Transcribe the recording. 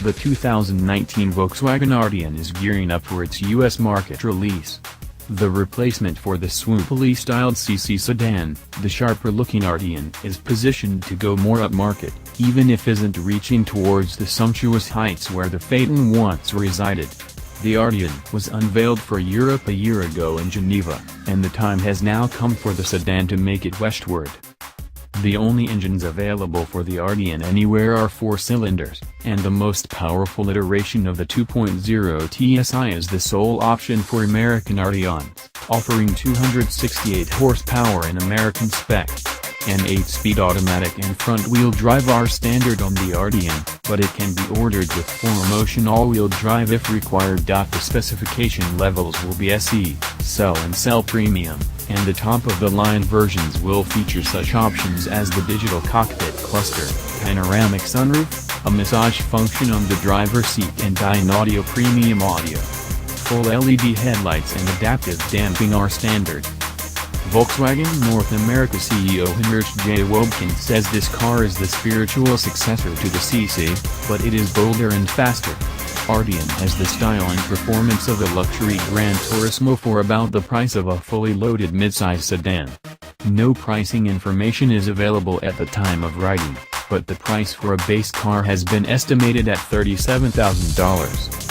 The 2019 Volkswagen Arteon is gearing up for its U.S. market release. The replacement for the swoopily styled CC sedan, the sharper-looking Arteon is positioned to go more upmarket, even if isn't reaching towards the sumptuous heights where the Phaeton once resided. The Arteon was unveiled for Europe a year ago in Geneva, and the time has now come for the sedan to make it westward. The only engines available for the Arteon anywhere are 4 cylinders, and the most powerful iteration of the 2.0 TSI is the sole option for American Arteons, offering 268 horsepower in American spec. An 8-speed automatic and front-wheel drive are standard on the Arteon, but it can be ordered with 4-motion all-wheel drive if required. The specification levels will be SE, SEL and SEL Premium, and the top-of-the-line versions will feature such options as the Digital Cockpit cluster, panoramic sunroof, a massage function on the driver's seat and Dynaudio premium audio. Full LED headlights and adaptive damping are standard. Volkswagen North America CEO Henrik J. Wobkin says this car is the spiritual successor to the CC, but it is bolder and faster. Arteon has the style and performance of a luxury Gran Turismo for about the price of a fully loaded midsize sedan. No pricing information is available at the time of writing, but the price for a base car has been estimated at $37,000.